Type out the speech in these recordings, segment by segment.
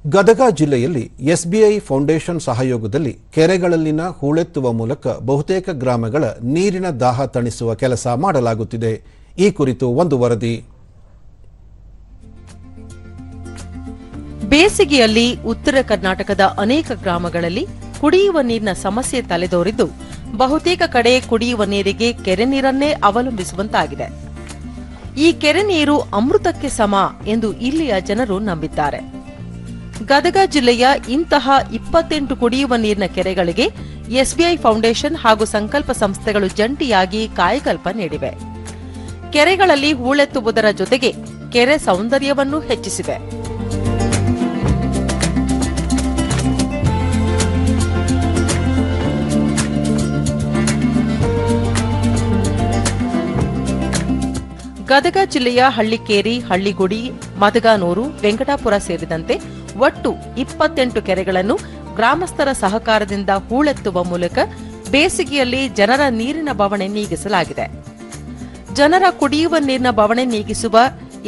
ಗದಗ ಜಿಲ್ಲೆಯಲ್ಲಿ SBI foundation ಸಹಯೋಗದಲ್ಲಿ ಕೆರೆಗಳಲ್ಲಿನ ಹೂಳೆತ್ತುವ ಮೂಲಕ ಬಹುತೇಕ ಗ್ರಾಮಗಳ ನೀರಿನ ದಾಹ ತಣಿಸುವ ಕೆಲಸ ಮಾಡಲಾಗುತ್ತಿದೆ. ಈ ಕುರಿತು ಒಂದು ವರದಿ. ಬೇಸಿಗೆಯಲ್ಲಿ ಉತ್ತರ ಕರ್ನಾಟಕದ ಅನೇಕ ಗ್ರಾಮಗಳಲ್ಲಿ ಕುಡಿಯುವ ನೀರಿನ ಸಮಸ್ಯೆ ತಲೆದೋರಿದ್ದು, ಬಹುತೇಕ ಕಡೆ ಕುಡಿಯುವ ನೀರಿಗೆ ಕೆರೆ ನೀರನ್ನೇ ಅವಲಂಬಿಸುವಂತಾಗಿದೆ. ಈ ಕೆರೆ ನೀರು ಅಮೃತಕ್ಕೆ ಸಮ ಎಂದು ಇಲ್ಲಿಯ ಜನರು ನಂಬಿದ್ದಾರೆ. ಗದಗ ಜಿಲ್ಲೆಯ ಇಂತಹ 28 ಕುಡಿಯುವ ನೀರಿನ ಕೆರೆಗಳಿಗೆ ಎಸ್ಬಿಐ ಫೌಂಡೇಶನ್ ಹಾಗೂ ಸಂಕಲ್ಪ ಸಂಸ್ಥೆಗಳು ಜಂಟಿಯಾಗಿ ಕಾಯಕಲ್ಪ ನೀಡಿವೆ. ಕೆರೆಗಳಲ್ಲಿ ಹೂಳೆತ್ತುವುದರ ಜೊತೆಗೆ ಕೆರೆ ಸೌಂದರ್ಯವನ್ನೂ ಹೆಚ್ಚಿಸಿವೆ. ಗದಗ ಜಿಲ್ಲೆಯ ಹಳ್ಳಿಕೇರಿ, ಹಳ್ಳಿಗುಡಿ, ಮದಗಾನೂರು, ವೆಂಕಟಾಪುರ ಸೇರಿದಂತೆ ಒಟ್ಟು 28 ಕೆರೆಗಳನ್ನು ಗ್ರಾಮಸ್ಥರ ಸಹಕಾರದಿಂದ ಹೂಳೆತ್ತುವ ಮೂಲಕ ಬೇಸಿಗೆಯಲ್ಲಿ ಜನರ ನೀರಿನ ಬವಣೆ ನೀಗಿಸಲಾಗಿದೆ. ಜನರ ಕುಡಿಯುವ ನೀರಿನ ಬವಣೆ ನೀಗಿಸುವ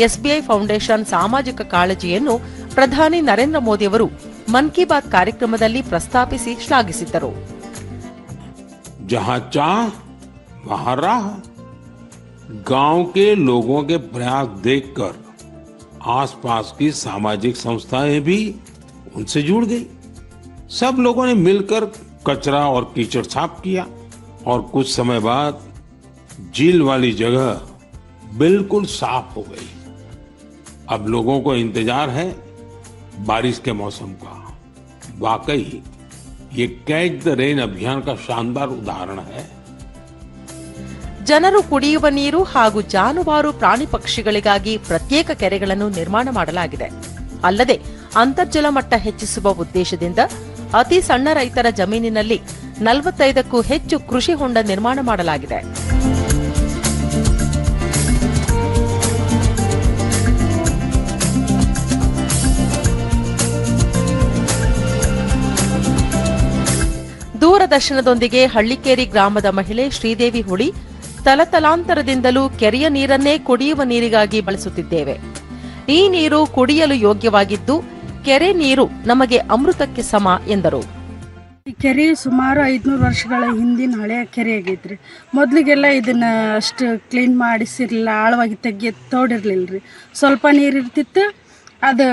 ಎಸ್ಬಿಐ ಫೌಂಡೇಶನ್ ಸಾಮಾಜಿಕ ಕಾಳಜಿಯನ್ನು ಪ್ರಧಾನಿ ನರೇಂದ್ರ ಮೋದಿ ಅವರು ಮನ್ ಕಿ ಬಾತ್ ಕಾರ್ಯಕ್ರಮದಲ್ಲಿ ಪ್ರಸ್ತಾಪಿಸಿ ಶ್ಲಾಘಿಸಿದ್ದರು. गांव के लोगों के प्रयास देखकर आसपास की सामाजिक संस्थाएं भी उनसे जुड़ गई. सब लोगों ने मिलकर कचरा और कीचड़ साफ किया और कुछ समय बाद झील वाली जगह बिल्कुल साफ हो गई. अब लोगों को इंतजार है बारिश के मौसम का. वाकई ये कैच द रेन अभियान का शानदार उदाहरण है. ಜನರು ಕುಡಿಯುವ ನೀರು ಹಾಗೂ ಜಾನುವಾರು ಪ್ರಾಣಿ ಪಕ್ಷಿಗಳಿಗಾಗಿ ಪ್ರತ್ಯೇಕ ಕೆರೆಗಳನ್ನು ನಿರ್ಮಾಣ ಮಾಡಲಾಗಿದೆ. ಅಲ್ಲದೆ ಅಂತರ್ಜಲ ಮಟ್ಟ ಹೆಚ್ಚಿಸುವ ಉದ್ದೇಶದಿಂದ ಅತಿ ಸಣ್ಣ ರೈತರ ಜಮೀನಿನಲ್ಲಿ 45ಕ್ಕೂ ಹೆಚ್ಚು ಕೃಷಿ ಹೊಂಡ ನಿರ್ಮಾಣ ಮಾಡಲಾಗಿದೆ. ದೂರದರ್ಶನದೊಂದಿಗೆ ಹಳ್ಳಿಕೇರಿ ಗ್ರಾಮದ ಮಹಿಳೆ ಶ್ರೀದೇವಿ ಹುಳಿ, ತಲತಲಾಂತರದಿಂದಲೂ ಕೆರೆಯ ನೀರನ್ನೇ ಕುಡಿಯುವ ನೀರಿಗಾಗಿ ಬಳಸುತ್ತಿದ್ದೇವೆ. ಈ ನೀರು ಕುಡಿಯಲು ಯೋಗ್ಯವಾಗಿದ್ದು, ಕೆರೆ ನೀರು ನಮಗೆ ಅಮೃತಕ್ಕೆ ಸಮ ಎಂದರು. ಈ ಕೆರೆ ಸುಮಾರು 500 ವರ್ಷಗಳ ಹಿಂದಿನ ಹಳೆಯ ಕೆರೆ ಆಗೈತ್ರಿ. ಮೊದಲಿಗೆಲ್ಲ ಇದನ್ನ ಅಷ್ಟು ಕ್ಲೀನ್ ಮಾಡಿಸಿರ್ಲಿಲ್ಲ, ಆಳವಾಗಿ ತೋಡಿರ್ಲಿಲ್ರಿ. ಸ್ವಲ್ಪ ನೀರು ಇರ್ತಿತ್ತು, ಅದು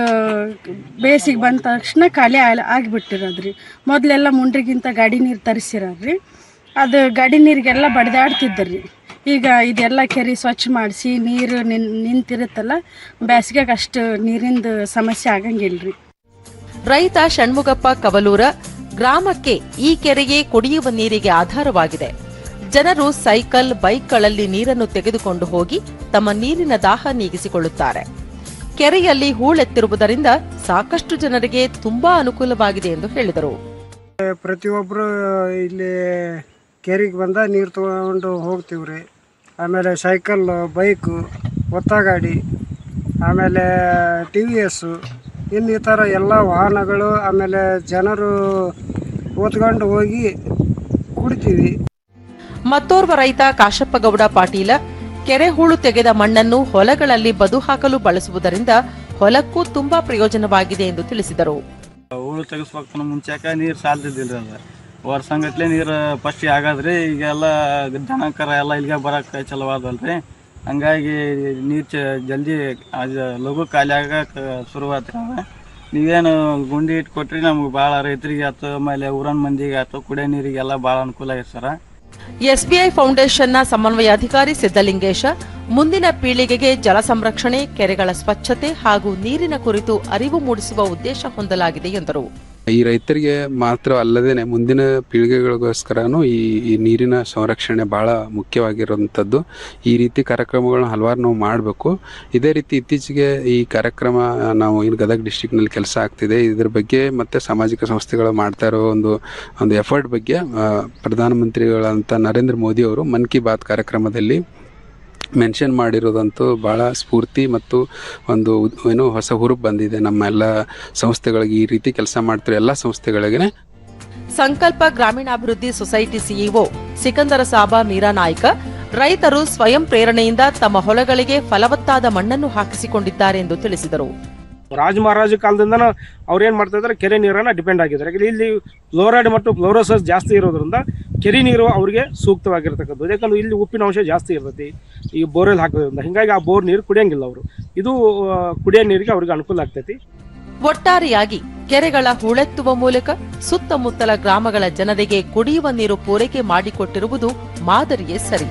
ಬೇಸಿಗೆ ಬಂದ ತಕ್ಷಣ ಖಾಲಿ ಆಗಿಬಿಟ್ಟಿರೋದ್ರಿ. ಮೊದಲೆಲ್ಲ ಮುಂಡ್ರಿಗಿಂತ ಗಾಡಿ ನೀರು ತರಿಸಿರೋದ್ರಿ. ಅದು ಗಾಡಿ ನೀರಿಗೆಲ್ಲ ಬಡ್ದಾಡ್ತಿದ್ದರಿ. ಈಗ ಇದೆಲ್ಲ ಕೆರೆ ಸ್ವಚ್ಛ ಮಾಡಿಸಿ ನೀರು ನಿಂತಿರುತ್ತಲ್ಲ, ಬೇಸಿಗೆಗೆ ಅಷ್ಟು ನೀರಿಂದು ಸಮಸ್ಯೆ ಆಗಂಗಿಲ್ರಿ. ರೈತ ಷಣ್ಮುಗಪ್ಪ ಕವಲೂರ, ಗ್ರಾಮಕ್ಕೆ ಈ ಕೆರೆಯೇ ಕುಡಿಯುವ ನೀರಿಗೆ ಆಧಾರವಾಗಿದೆ. ಜನರು ಸೈಕಲ್, ಬೈಕ್ಗಳಲ್ಲಿ ನೀರನ್ನು ತೆಗೆದುಕೊಂಡು ಹೋಗಿ ತಮ್ಮ ನೀರಿನ ದಾಹ ನೀಗಿಸಿಕೊಳ್ಳುತ್ತಾರೆ. ಕೆರೆಯಲ್ಲಿ ಹೂಳೆತ್ತಿರುವುದರಿಂದ ಸಾಕಷ್ಟು ಜನರಿಗೆ ತುಂಬಾ ಅನುಕೂಲವಾಗಿದೆ ಎಂದು ಹೇಳಿದರು. ಪ್ರತಿಯೊಬ್ಬರು ಇಲ್ಲಿ ಕೆರೆಗೆ ಬಂದ ನೀರು ತಗೊಂಡು ಹೋಗ್ತೀವ್ರಿ. ಆಮೇಲೆ ಸೈಕಲ್, ಬೈಕು, ಒತ್ತಗಾಡಿ, ಆಮೇಲೆ TVS, ಇನ್ನು ಈ ಥರ ಎಲ್ಲ ವಾಹನಗಳು, ಆಮೇಲೆ ಜನರು ಓದ್ಕೊಂಡು ಹೋಗಿ ಕುಡಿತೀವಿ. ಮತ್ತೋರ್ವ ರೈತ ಕಾಶಪ್ಪಗೌಡ ಪಾಟೀಲ, ಕೆರೆ ಹೂಳು ತೆಗೆದ ಮಣ್ಣನ್ನು ಹೊಲಗಳಲ್ಲಿ ಬದು ಹಾಕಲು ಬಳಸುವುದರಿಂದ ಹೊಲಕ್ಕೂ ತುಂಬಾ ಪ್ರಯೋಜನವಾಗಿದೆ ಎಂದು ತಿಳಿಸಿದರು. ಹೂಳು ತೆಗೆಸ್ಬೇಕು ಮುಂಚೆಕ ನೀರು ಸಾಲ್ತಿದ್ದಿಲ್ರಿ. ಅದು ವರ್ಷಂಗಟ್ಲೆ ನೀರು ಫಸ್ಟ್ ಆಗಾದ್ರಿ. ಈಗೆಲ್ಲ ದನಕರ ಎಲ್ಲ ಇಲ್ಲಿಗೆ ಬರಕ್ಕೆ ಚಲೋವಾದಲ್ರಿ. ಹಂಗಾಗಿ ನೀರು ಜಲ್ದಿ ಲಘು ಖಾಲಿ ಆಗಕ್ಕೆ ಶುರುವಾತ್ರಿ. ನೀವೇನು ಗುಂಡಿ ಇಟ್ಟು ಕೊಟ್ರಿ ನಮ್ಗೆ ಭಾಳ ರೈತರಿಗೆ ಆಯ್ತು, ಆಮೇಲೆ ಊರನ್ ಮಂದಿಗೆ ಆಯ್ತು, ಕುಡಿಯೋ ನೀರಿಗೆಲ್ಲ ಭಾಳ ಅನುಕೂಲ ಆಗೈತೆ ಸರ. ಎಸ್ಬಿಐ ಫೌಂಡೇಶನ್ನ ಸಮನ್ವಯಾಧಿಕಾರಿ ಸಿದ್ದಲಿಂಗೇಶ, ಮುಂದಿನ ಪೀಳಿಗೆಗೆ ಜಲ ಸಂರಕ್ಷಣೆ, ಕೆರೆಗಳ ಸ್ವಚ್ಛತೆ ಹಾಗೂ ನೀರಿನ ಕುರಿತು ಅರಿವು ಮೂಡಿಸುವ ಉದ್ದೇಶ ಹೊಂದಲಾಗಿದೆ ಎಂದರು. ಈ ರೈತರಿಗೆ ಮಾತ್ರ ಅಲ್ಲದೆ ಮುಂದಿನ ಪೀಳಿಗೆಗಳಿಗೋಸ್ಕರನೂ ಈ ನೀರಿನ ಸಂರಕ್ಷಣೆ ಬಹಳ ಮುಖ್ಯವಾಗಿರುವಂಥದ್ದು. ಈ ರೀತಿ ಕಾರ್ಯಕ್ರಮಗಳನ್ನ ಹಲವಾರು ನಾವು ಮಾಡಬೇಕು. ಇದೇ ರೀತಿ ಇತ್ತೀಚೆಗೆ ಈ ಕಾರ್ಯಕ್ರಮ ನಾವು ಇಲ್ಲಿ ಗದಗ ಡಿಸ್ಟ್ರಿಕ್ಟ್ನಲ್ಲಿ ಕೆಲಸ ಆಗ್ತಿದೆ. ಇದ್ರ ಬಗ್ಗೆ ಮತ್ತು ಸಾಮಾಜಿಕ ಸಂಸ್ಥೆಗಳು ಮಾಡ್ತಾ ಇರೋ ಒಂದು ಎಫರ್ಟ್ ಬಗ್ಗೆ ಪ್ರಧಾನಮಂತ್ರಿಗಳಂತ ನರೇಂದ್ರ ಮೋದಿ ಅವರು ಮನ್ ಕಿ ಬಾತ್ ಕಾರ್ಯಕ್ರಮದಲ್ಲಿ ಮೆನ್ಷನ್ ಮಾಡಿರೋದಂತೂ ಭಾಳ ಸ್ಫೂರ್ತಿ ಮತ್ತು ಒಂದು ಹೊಸ ಹುರುಪು ಬಂದಿದೆ ನಮ್ಮ ಎಲ್ಲ ಸಂಸ್ಥೆಗಳಿಗೆ. ಈ ರೀತಿ ಕೆಲಸ ಮಾಡ್ತಿರೋ ಎಲ್ಲ ಸಂಸ್ಥೆಗಳಿಗೆ. ಸಂಕಲ್ಪ ಗ್ರಾಮೀಣಾಭಿವೃದ್ಧಿ ಸೊಸೈಟಿ ಸಿಇಒ ಸಿಕಂದರ ಸಾಬಾ ಮೀರಾ ನಾಯ್ಕ, ರೈತರು ಸ್ವಯಂ ಪ್ರೇರಣೆಯಿಂದ ತಮ್ಮ ಹೊಲಗಳಿಗೆ ಫಲವತ್ತಾದ ಮಣ್ಣನ್ನು ಹಾಕಿಸಿಕೊಂಡಿದ್ದಾರೆ ಎಂದು ತಿಳಿಸಿದರು. ರಾಜ ಮಹಾರಾಜ ಕಾಲದಿಂದನೂ ಅವ್ರು ಏನು ಮಾಡ್ತಾ ಇದ್ದಾರೆ, ಕೆರೆ ನೀರನ್ನು ಡಿಪೆಂಡ್ ಆಗಿದ್ದಾರೆ. ಯಾಕಂದರೆ ಇಲ್ಲಿ ಫ್ಲೋರೈಡ್ ಮತ್ತು ಫ್ಲೋರೋಸಸ್ ಜಾಸ್ತಿ ಇರೋದ್ರಿಂದ ಕೆರೆ ನೀರು ಅವರಿಗೆ ಸೂಕ್ತವಾಗಿರ್ತಕ್ಕಂಥದ್ದು. ಯಾಕಂದ್ರೆ ಇಲ್ಲಿ ಉಪ್ಪಿನ ಅಂಶ ಜಾಸ್ತಿ ಇರ್ತೈತಿ ಈ ಬೋರ್ವೆಲ್ ಹಾಕೋದ್ರಿಂದ. ಹೀಗಾಗಿ ಆ ಬೋರ್ ನೀರು ಕುಡಿಯಂಗಿಲ್ಲ ಅವರು. ಇದು ಕುಡಿಯೋ ನೀರಿಗೆ ಅವ್ರಿಗೆ ಅನುಕೂಲ ಆಗ್ತೈತಿ. ಒಟ್ಟಾರೆಯಾಗಿ ಕೆರೆಗಳ ಹೂಳೆತ್ತುವ ಮೂಲಕ ಸುತ್ತಮುತ್ತಲ ಗ್ರಾಮಗಳ ಜನರಿಗೆ ಕುಡಿಯುವ ನೀರು ಪೂರೈಕೆ ಮಾಡಿಕೊಟ್ಟಿರುವುದು ಮಾದರಿಯೇ ಸರಿ.